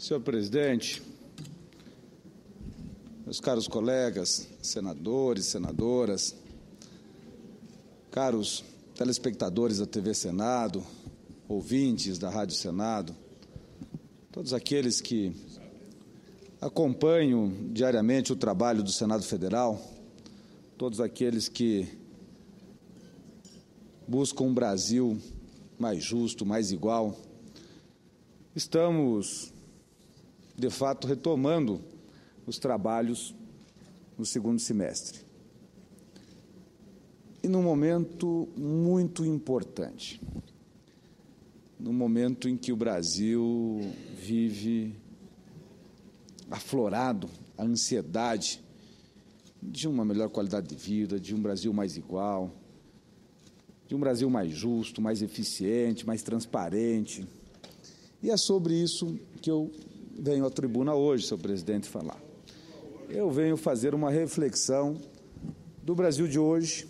Senhor presidente, meus caros colegas, senadores, senadoras, caros telespectadores da TV Senado, ouvintes da Rádio Senado, todos aqueles que acompanham diariamente o trabalho do Senado Federal, todos aqueles que buscam um Brasil mais justo, mais igual, estamos, de fato, retomando os trabalhos no segundo semestre. E num momento muito importante, num momento em que o Brasil vive aflorado a ansiedade de uma melhor qualidade de vida, de um Brasil mais igual, de um Brasil mais justo, mais eficiente, mais transparente. E é sobre isso que eu venho à tribuna hoje, senhor presidente, falar. Eu venho fazer uma reflexão do Brasil de hoje,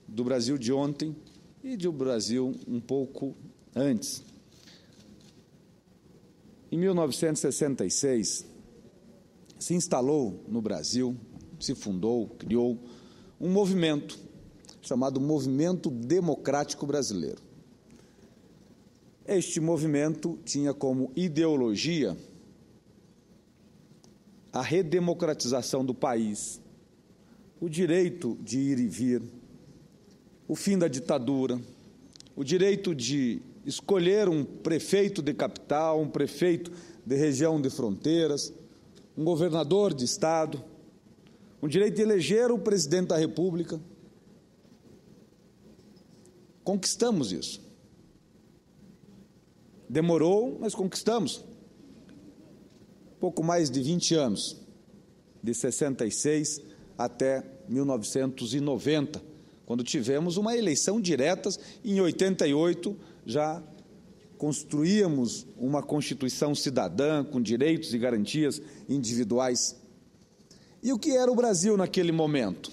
do Brasil de ontem e do Brasil um pouco antes. Em 1966, se instalou no Brasil, se fundou, criou um movimento chamado Movimento Democrático Brasileiro. Este movimento tinha como ideologia a redemocratização do país, o direito de ir e vir, o fim da ditadura, o direito de escolher um prefeito de capital, um prefeito de região de fronteiras, um governador de estado, o direito de eleger o presidente da República. Conquistamos isso. Demorou, mas conquistamos. Pouco mais de 20 anos, de 66 até 1990, quando tivemos uma eleição direta. Em 88 já construíamos uma Constituição cidadã com direitos e garantias individuais. E o que era o Brasil naquele momento?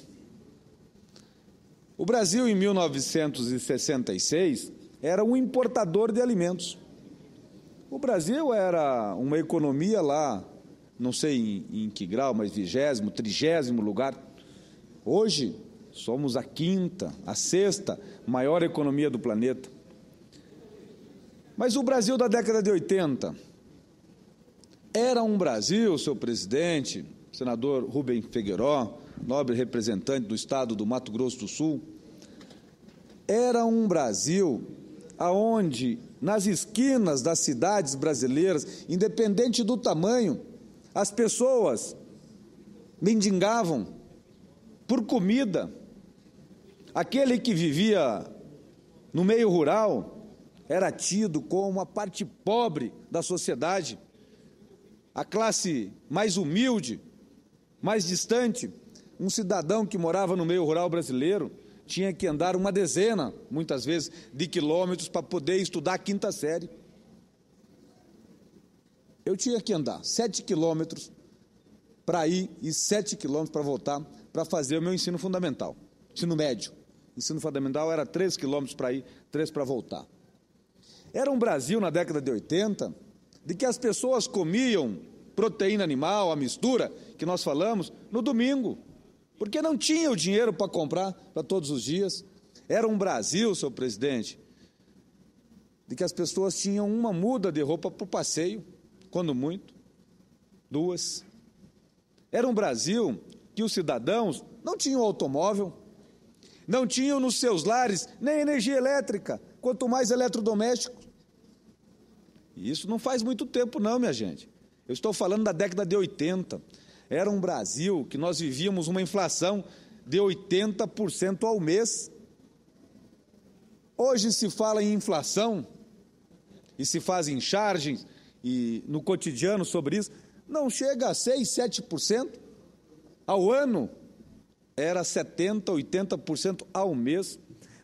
O Brasil, em 1966, era um importador de alimentos. O Brasil era uma economia lá, não sei em que grau, mas 20º, 30º lugar. Hoje, somos a 5ª, a 6ª maior economia do planeta. Mas o Brasil da década de 80 era um Brasil, senhor presidente, senador Rubem Figueiró, nobre representante do estado do Mato Grosso do Sul, era um Brasil aonde, nas esquinas das cidades brasileiras, independente do tamanho, as pessoas mendigavam por comida. Aquele que vivia no meio rural era tido como a parte pobre da sociedade, a classe mais humilde, mais distante. Um cidadão que morava no meio rural brasileiro tinha que andar uma dezena, muitas vezes, de quilômetros para poder estudar a 5ª série. Eu tinha que andar 7 quilômetros para ir e 7 quilômetros para voltar para fazer o meu ensino fundamental, ensino médio. Ensino fundamental era 3 quilômetros para ir, 3 para voltar. Era um Brasil, na década de 80, de que as pessoas comiam proteína animal, a mistura que nós falamos, no domingo, porque não tinha o dinheiro para comprar para todos os dias. Era um Brasil, senhor presidente, de que as pessoas tinham uma muda de roupa para o passeio, quando muito, 2. Era um Brasil que os cidadãos não tinham automóvel, não tinham nos seus lares nem energia elétrica, quanto mais eletrodoméstico. E isso não faz muito tempo não, minha gente. Eu estou falando da década de 80. Era um Brasil que nós vivíamos uma inflação de 80% ao mês. Hoje se fala em inflação e se fazem charges e no cotidiano sobre isso, não chega a 6, 7% ao ano. Era 70%, 80% ao mês.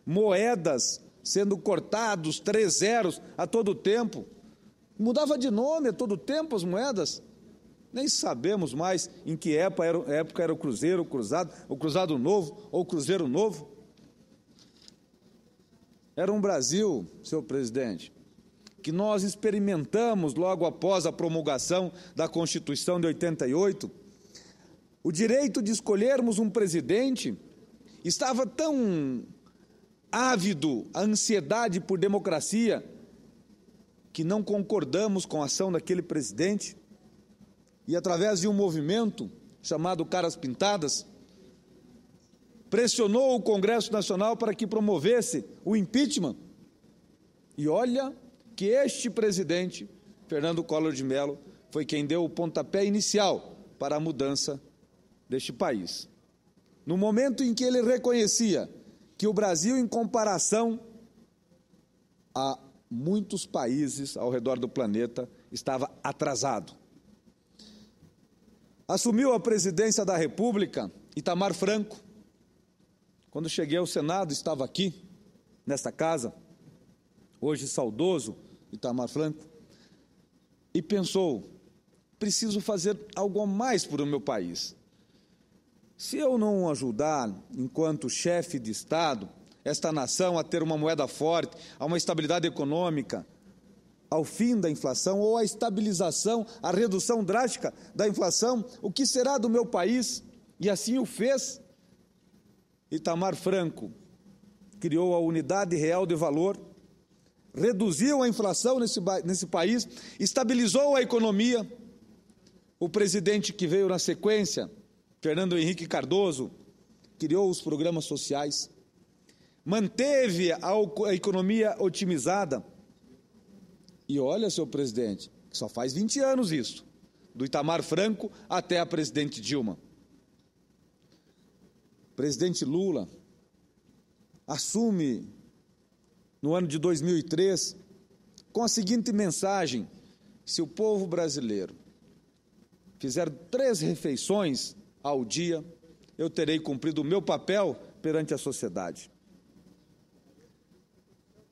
Moedas sendo cortados, 3 zeros a todo tempo. Mudava de nome a todo tempo as moedas. Nem sabemos mais em que época era o Cruzeiro, o Cruzado Novo ou o Cruzeiro Novo. Era um Brasil, senhor presidente, que nós experimentamos logo após a promulgação da Constituição de 88, o direito de escolhermos um presidente estava tão ávido, a ansiedade por democracia, que não concordamos com a ação daquele presidente e, através de um movimento chamado Caras Pintadas, pressionou o Congresso Nacional para que promovesse o impeachment. E olha que este presidente, Fernando Collor de Mello, foi quem deu o pontapé inicial para a mudança deste país. No momento em que ele reconhecia que o Brasil, em comparação a muitos países ao redor do planeta, estava atrasado. Assumiu a presidência da República Itamar Franco. Quando cheguei ao Senado, estava aqui, nesta casa, hoje saudoso Itamar Franco, e pensou: preciso fazer algo a mais por o meu país. Se eu não ajudar, enquanto chefe de Estado, esta nação a ter uma moeda forte, a uma estabilidade econômica, ao fim da inflação ou a estabilização, a redução drástica da inflação, o que será do meu país? E assim o fez. Itamar Franco criou a Unidade Real de Valor, reduziu a inflação nesse país, estabilizou a economia. O presidente que veio na sequência, Fernando Henrique Cardoso, criou os programas sociais, manteve a economia otimizada. E olha, senhor presidente, que só faz 20 anos isso, do Itamar Franco até a presidente Dilma. O presidente Lula assume no ano de 2003 com a seguinte mensagem: se o povo brasileiro fizer 3 refeições ao dia, eu terei cumprido o meu papel perante a sociedade.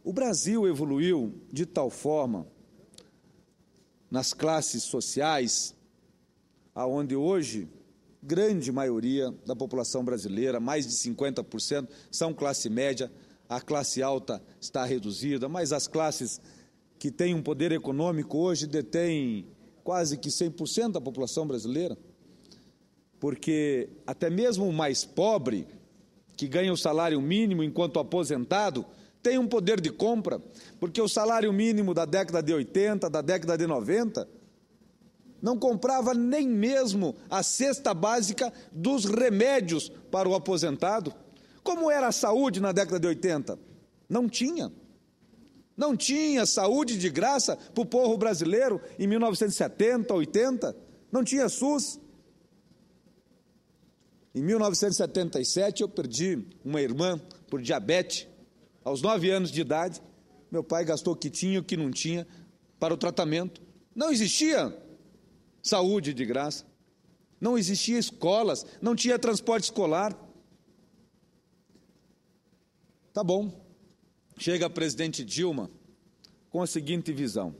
O Brasil evoluiu de tal forma nas classes sociais, aonde hoje grande maioria da população brasileira, mais de 50%, são classe média, a classe alta está reduzida, mas as classes que têm um poder econômico hoje detêm quase que 100% da população brasileira, porque até mesmo o mais pobre, que ganha o salário mínimo enquanto aposentado, tem um poder de compra, porque o salário mínimo da década de 80, da década de 90, não comprava nem mesmo a cesta básica dos remédios para o aposentado. Como era a saúde na década de 80? Não tinha. Não tinha saúde de graça para o povo brasileiro em 1970, 80. Não tinha SUS. Em 1977, eu perdi uma irmã por diabetes. Aos 9 anos de idade, meu pai gastou o que tinha e o que não tinha para o tratamento. Não existia saúde de graça, não existia escolas, não tinha transporte escolar. Tá bom, chega a presidente Dilma com a seguinte visão: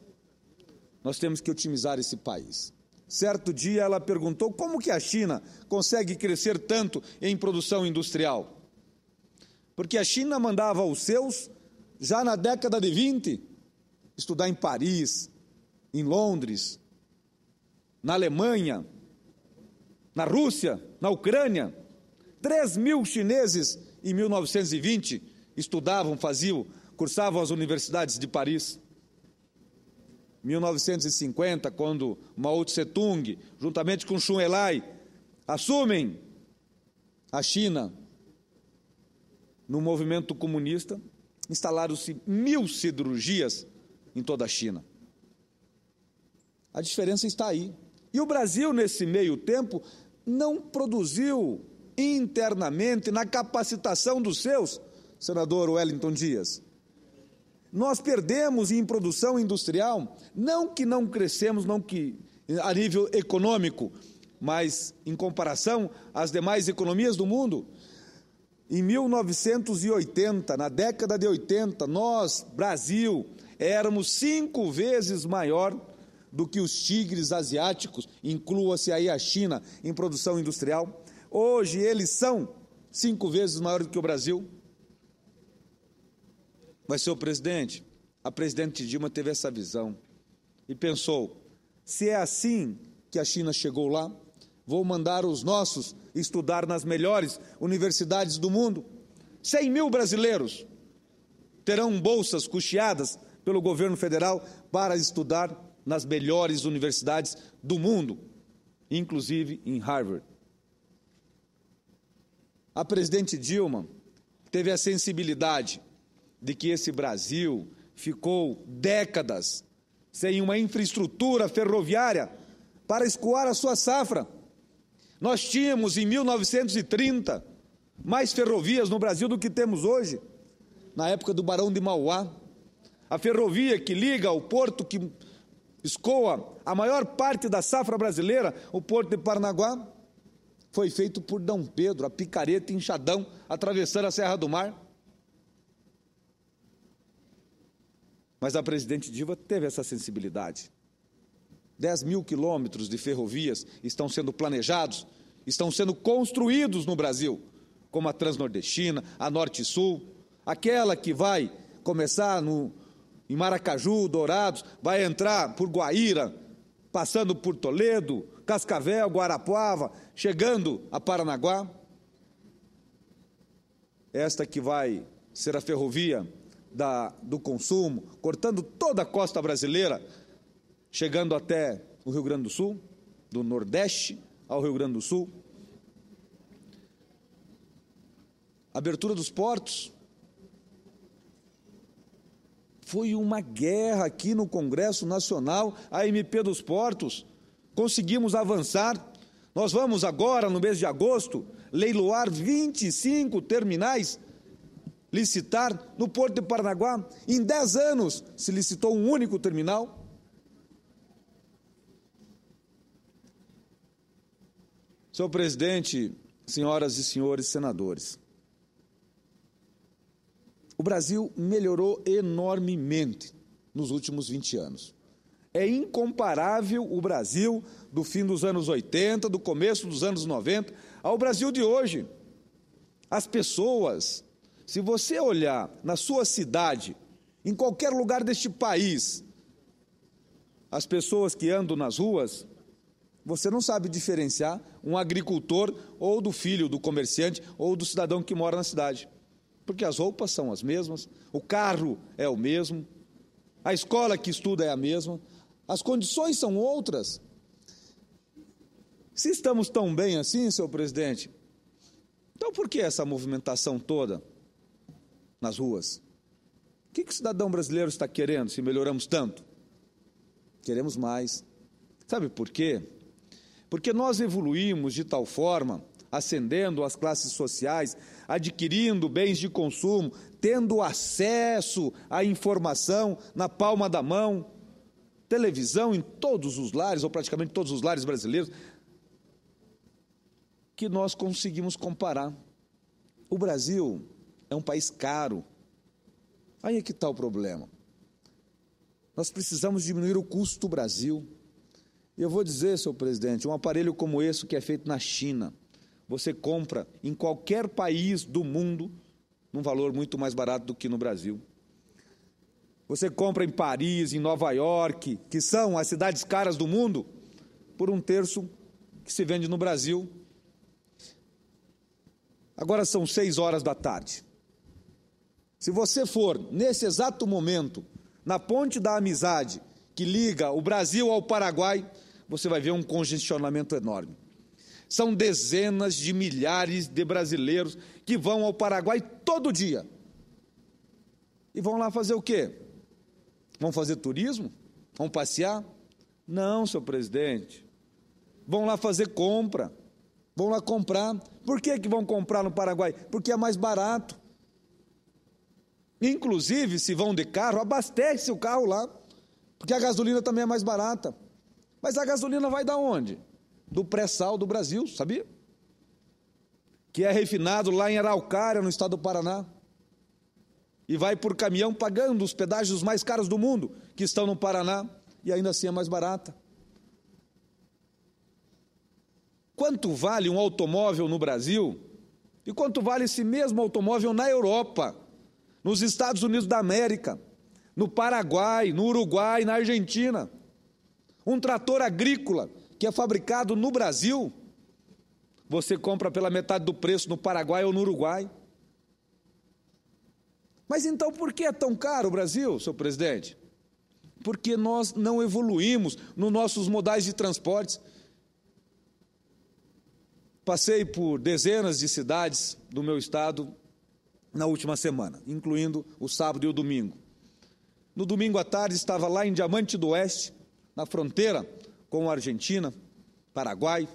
nós temos que otimizar esse país. Certo dia ela perguntou como que a China consegue crescer tanto em produção industrial. Porque a China mandava os seus, já na década de 20, estudar em Paris, em Londres, na Alemanha, na Rússia, na Ucrânia. 3.000 chineses em 1920 estudavam, cursavam as universidades de Paris. 1950, quando Mao Tse-tung, juntamente com Chun Enlai, assumem a China no movimento comunista, instalaram-se 1.000 cirurgias em toda a China. A diferença está aí. E o Brasil, nesse meio tempo, não produziu internamente na capacitação dos seus, senador Wellington Dias. Nós perdemos em produção industrial, não que não crescemos, não que a nível econômico, mas em comparação às demais economias do mundo. Em 1980, na década de 80, nós, Brasil, éramos 5 vezes maior do que os tigres asiáticos, inclua-se aí a China, em produção industrial. Hoje eles são 5 vezes maiores do que o Brasil. Mas, senhor presidente, a presidente Dilma teve essa visão e pensou, se é assim que a China chegou lá, vou mandar os nossos estudar nas melhores universidades do mundo. 100 mil brasileiros terão bolsas custeadas pelo governo federal para estudar nas melhores universidades do mundo, inclusive em Harvard. A presidente Dilma teve a sensibilidade de que esse Brasil ficou décadas sem uma infraestrutura ferroviária para escoar a sua safra. Nós tínhamos, em 1930, mais ferrovias no Brasil do que temos hoje, na época do Barão de Mauá. A ferrovia que liga o porto que escoa a maior parte da safra brasileira, o porto de Paranaguá, foi feito por D. Pedro, a picareta enxadão, atravessando a Serra do Mar. Mas a presidente Dilma teve essa sensibilidade. 10 mil quilômetros de ferrovias estão sendo planejados, estão sendo construídos no Brasil, como a Transnordestina, a Norte-Sul, aquela que vai começar em Maracaju, Dourados, vai entrar por Guaíra, passando por Toledo, Cascavel, Guarapuava, chegando a Paranaguá. Esta que vai ser a ferrovia do consumo, cortando toda a costa brasileira, chegando até o Rio Grande do Sul, do Nordeste ao Rio Grande do Sul. Abertura dos portos. Foi uma guerra aqui no Congresso Nacional, a MP dos Portos. Conseguimos avançar. Nós vamos agora, no mês de agosto, leiloar 25 terminais, licitar no Porto de Paranaguá. Em 10 anos se licitou um único terminal. Senhor presidente, senhoras e senhores senadores, o Brasil melhorou enormemente nos últimos 20 anos. É incomparável o Brasil do fim dos anos 80, do começo dos anos 90, ao Brasil de hoje. As pessoas, se você olhar na sua cidade, em qualquer lugar deste país, as pessoas que andam nas ruas, você não sabe diferenciar um agricultor ou do filho do comerciante ou do cidadão que mora na cidade. Porque as roupas são as mesmas, o carro é o mesmo, a escola que estuda é a mesma, as condições são outras. Se estamos tão bem assim, senhor presidente, então por que essa movimentação toda nas ruas? O que o cidadão brasileiro está querendo, se melhoramos tanto? Queremos mais. Sabe por quê? Porque nós evoluímos de tal forma, ascendendo as classes sociais, adquirindo bens de consumo, tendo acesso à informação na palma da mão, televisão em todos os lares, ou praticamente todos os lares brasileiros, que nós conseguimos comparar. O Brasil é um país caro. Aí é que está o problema. Nós precisamos diminuir o custo do Brasil. E eu vou dizer, senhor presidente, um aparelho como esse que é feito na China, você compra em qualquer país do mundo num valor muito mais barato do que no Brasil. Você compra em Paris, em Nova York, que são as cidades caras do mundo, por 1/3 que se vende no Brasil. Agora são 6 horas da tarde. Se você for, nesse exato momento, na Ponte da Amizade, que liga o Brasil ao Paraguai, você vai ver um congestionamento enorme. São dezenas de milhares de brasileiros que vão ao Paraguai todo dia. E vão lá fazer o quê? Vão fazer turismo? Vão passear? Não, senhor presidente. Vão lá fazer compra. Vão lá comprar. Por que vão comprar no Paraguai? Porque é mais barato. Inclusive, se vão de carro, abastece o carro lá, porque a gasolina também é mais barata. Mas a gasolina vai da onde? Do pré-sal do Brasil, sabia? Que é refinado lá em Araucária, no estado do Paraná. E vai por caminhão pagando os pedágios mais caros do mundo, que estão no Paraná, e ainda assim é mais barata. Quanto vale um automóvel no Brasil? E quanto vale esse mesmo automóvel na Europa, nos Estados Unidos da América? no Paraguai, no Uruguai, na Argentina. Um trator agrícola que é fabricado no Brasil, você compra pela metade do preço no Paraguai ou no Uruguai. Mas então por que é tão caro o Brasil, senhor presidente? Porque nós não evoluímos nos nossos modais de transportes. Passei por dezenas de cidades do meu estado na última semana, incluindo o sábado e o domingo. No domingo à tarde estava lá em Diamante do Oeste, na fronteira com a Argentina, Paraguai,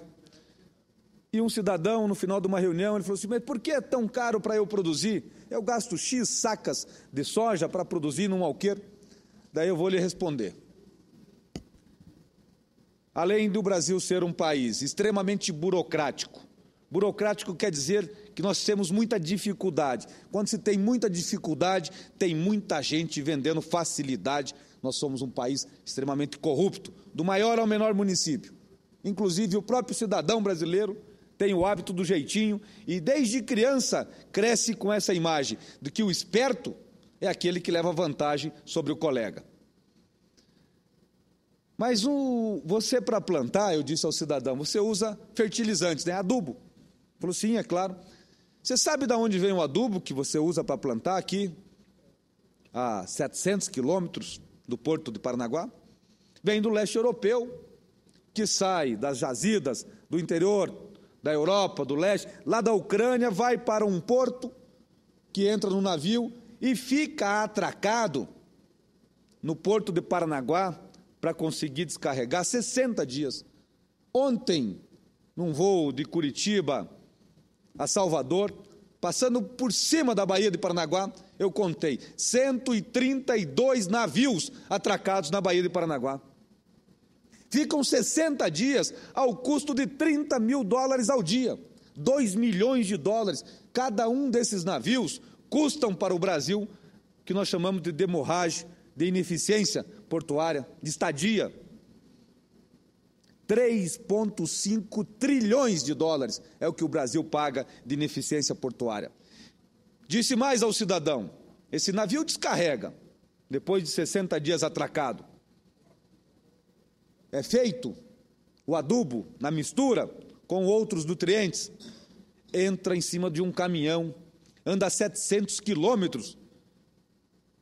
e um cidadão, no final de uma reunião, ele falou assim: mas por que é tão caro para eu produzir? Eu gasto X sacas de soja para produzir num alqueire. Daí eu vou lhe responder. Além do Brasil ser um país extremamente burocrático, burocrático quer dizer que nós temos muita dificuldade. Quando se tem muita dificuldade, tem muita gente vendendo facilidade. Nós somos um país extremamente corrupto, do maior ao menor município. Inclusive o próprio cidadão brasileiro tem o hábito do jeitinho e desde criança cresce com essa imagem de que o esperto é aquele que leva vantagem sobre o colega. Mas você para plantar, eu disse ao cidadão, você usa fertilizantes, né? Adubo. Ele falou, sim, é claro. Você sabe de onde vem o adubo que você usa para plantar aqui, a 700 quilômetros do porto de Paranaguá? Vem do leste europeu, que sai das jazidas do interior da Europa, do leste, lá da Ucrânia, vai para um porto, que entra no navio e fica atracado no porto de Paranaguá para conseguir descarregar 60 dias. Ontem, num voo de Curitiba a Salvador, passando por cima da Baía de Paranaguá, eu contei 132 navios atracados na Baía de Paranaguá. Ficam 60 dias ao custo de $30 mil ao dia, 2 milhões de dólares. Cada um desses navios custam para o Brasil, que nós chamamos de demorragem, de ineficiência portuária, de estadia. 3,5 trilhões de dólares é o que o Brasil paga de ineficiência portuária. Disse mais ao cidadão, esse navio descarrega, depois de 60 dias atracado. É feito o adubo na mistura com outros nutrientes, entra em cima de um caminhão, anda 700 quilômetros,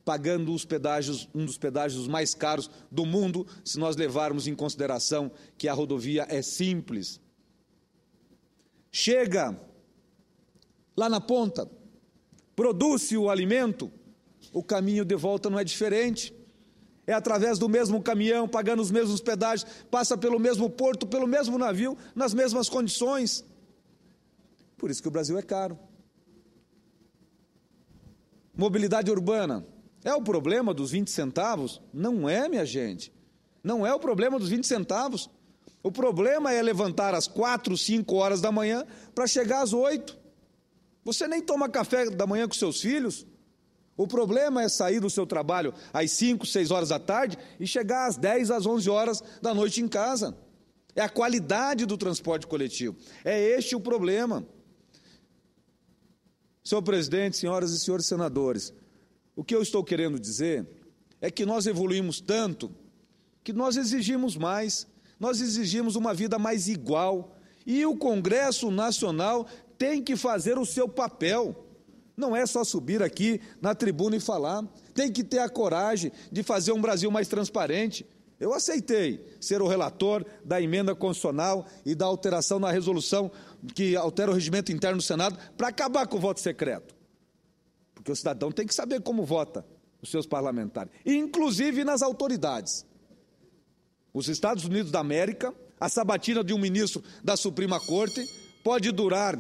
pagando os pedágios, um dos pedágios mais caros do mundo, se nós levarmos em consideração que a rodovia é simples. Chega lá na ponta, produz-se o alimento, o caminho de volta não é diferente. É através do mesmo caminhão, pagando os mesmos pedágios, passa pelo mesmo porto, pelo mesmo navio, nas mesmas condições. Por isso que o Brasil é caro. Mobilidade urbana. É o problema dos 20 centavos? Não é, minha gente. Não é o problema dos 20 centavos. O problema é levantar às 4, 5 horas da manhã para chegar às 8. Você nem toma café da manhã com seus filhos. O problema é sair do seu trabalho às 5, 6 horas da tarde e chegar às 10, às 11 horas da noite em casa. É a qualidade do transporte coletivo. É este o problema. Senhor presidente, senhoras e senhores senadores, o que eu estou querendo dizer é que nós evoluímos tanto que nós exigimos mais, nós exigimos uma vida mais igual e o Congresso Nacional tem que fazer o seu papel. Não é só subir aqui na tribuna e falar, tem que ter a coragem de fazer um Brasil mais transparente. Eu aceitei ser o relator da emenda constitucional e da alteração na resolução que altera o regimento interno do Senado para acabar com o voto secreto. Porque o cidadão tem que saber como vota os seus parlamentares, inclusive nas autoridades. Os Estados Unidos da América, a sabatina de um ministro da Suprema Corte pode durar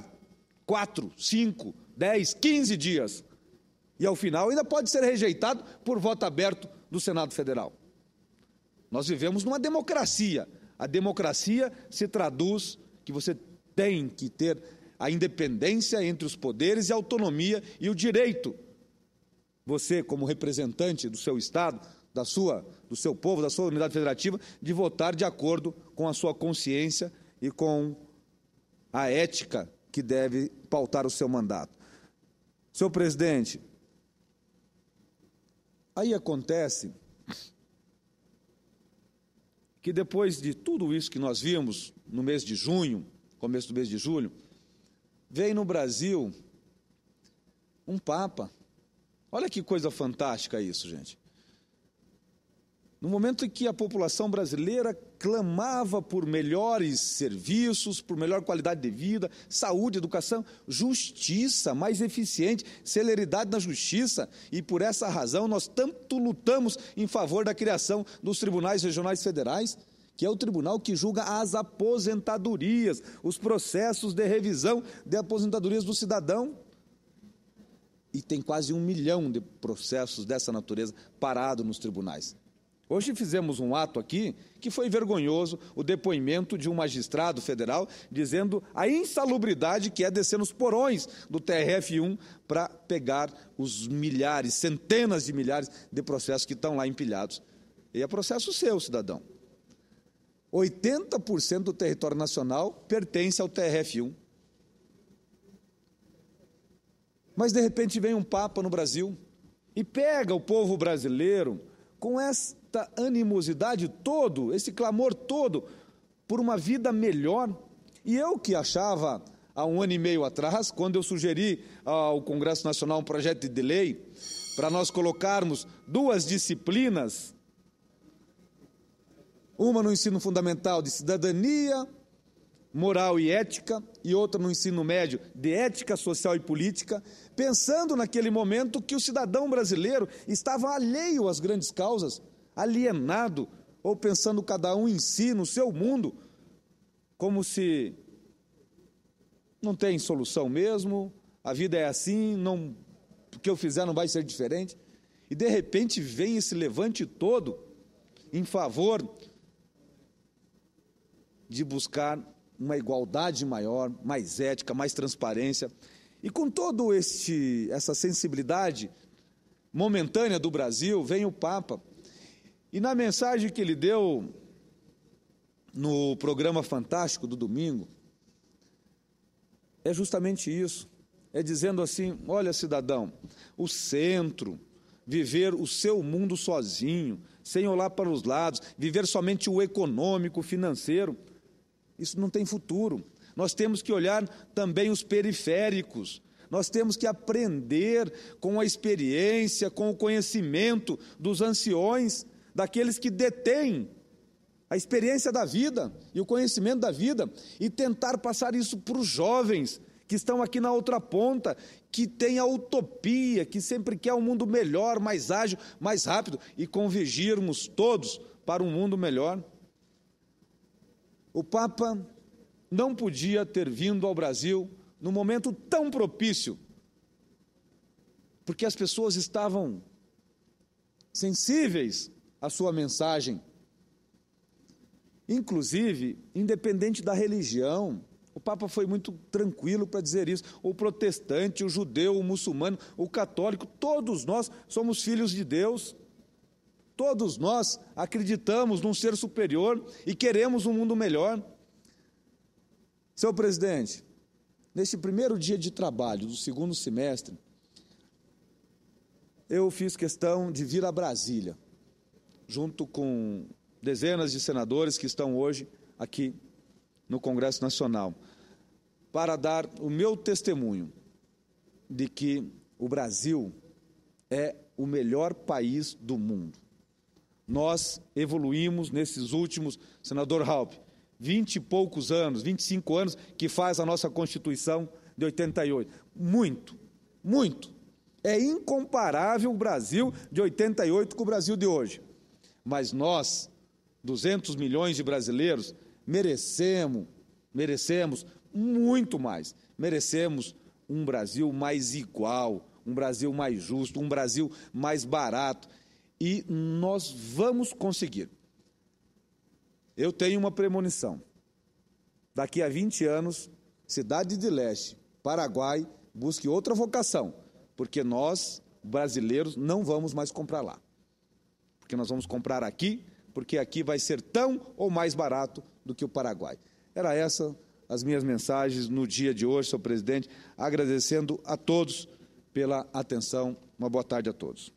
4, 5, 10, 15 dias. E, ao final, ainda pode ser rejeitado por voto aberto do Senado Federal. Nós vivemos numa democracia. A democracia se traduz que você tem que ter a independência entre os poderes e a autonomia e o direito. Você, como representante do seu Estado, do seu povo, da sua unidade federativa, de votar de acordo com a sua consciência e com a ética que deve pautar o seu mandato. Senhor presidente, Aí acontece que depois de tudo isso que nós vimos no mês de junho, começo do mês de julho, veio no Brasil um Papa. Olha que coisa fantástica isso, gente. No momento em que a população brasileira clamava por melhores serviços, por melhor qualidade de vida, saúde, educação, justiça mais eficiente, celeridade na justiça, e por essa razão nós tanto lutamos em favor da criação dos tribunais regionais federais, que é o tribunal que julga as aposentadorias, os processos de revisão de aposentadorias do cidadão. E tem quase 1 milhão de processos dessa natureza parados nos tribunais. Hoje fizemos um ato aqui que foi vergonhoso, o depoimento de um magistrado federal dizendo a insalubridade que é descer nos porões do TRF1 para pegar os milhares, centenas de milhares de processos que estão lá empilhados. E é processo seu, cidadão. 80% do território nacional pertence ao TRF1. Mas, de repente, vem um Papa no Brasil e pega o povo brasileiro com esta animosidade todo, esse clamor todo por uma vida melhor. E eu que achava, há 1 ano e meio atrás, quando eu sugeri ao Congresso Nacional um projeto de lei para nós colocarmos 2 disciplinas, uma no ensino fundamental de cidadania, moral e ética, e outra no ensino médio de ética social e política, pensando naquele momento que o cidadão brasileiro estava alheio às grandes causas, alienado, ou pensando cada um em si, no seu mundo, como se não tem solução mesmo, a vida é assim, não, o que eu fizer não vai ser diferente. E de repente vem esse levante todo em favor de buscar uma igualdade maior, mais ética, mais transparência. E com todo essa sensibilidade momentânea do Brasil, vem o Papa. E na mensagem que ele deu no programa Fantástico do domingo, é justamente isso. É dizendo assim, olha, cidadão, o centro, viver o seu mundo sozinho, sem olhar para os lados, viver somente o econômico, o financeiro, isso não tem futuro. Nós temos que olhar também os periféricos. Nós temos que aprender com a experiência, com o conhecimento dos anciões, daqueles que detêm a experiência da vida e o conhecimento da vida, e tentar passar isso para os jovens que estão aqui na outra ponta, que têm a utopia, que sempre quer um mundo melhor, mais ágil, mais rápido, e convergirmos todos para um mundo melhor. O Papa não podia ter vindo ao Brasil num momento tão propício, porque as pessoas estavam sensíveis à sua mensagem, inclusive, independente da religião. O Papa foi muito tranquilo para dizer isso. O protestante, o judeu, o muçulmano, o católico, todos nós somos filhos de Deus. Todos nós acreditamos num ser superior e queremos um mundo melhor. Senhor presidente, neste primeiro dia de trabalho do 2º semestre, eu fiz questão de vir a Brasília, junto com dezenas de senadores que estão hoje aqui no Congresso Nacional, para dar o meu testemunho de que o Brasil é o melhor país do mundo. Nós evoluímos nesses últimos, senador Raupp, 20 e poucos anos, 25 anos, que faz a nossa Constituição de 88. Muito, muito. É incomparável o Brasil de 88 com o Brasil de hoje. Mas nós, 200 milhões de brasileiros, merecemos muito mais. Merecemos um Brasil mais igual, um Brasil mais justo, um Brasil mais barato. E nós vamos conseguir. Eu tenho uma premonição. Daqui a 20 anos, Cidade de Leste, Paraguai, busque outra vocação, porque nós, brasileiros, não vamos mais comprar lá. Porque nós vamos comprar aqui, porque aqui vai ser tão ou mais barato do que o Paraguai. Era essa as minhas mensagens no dia de hoje, senhor presidente, agradecendo a todos pela atenção. Uma boa tarde a todos.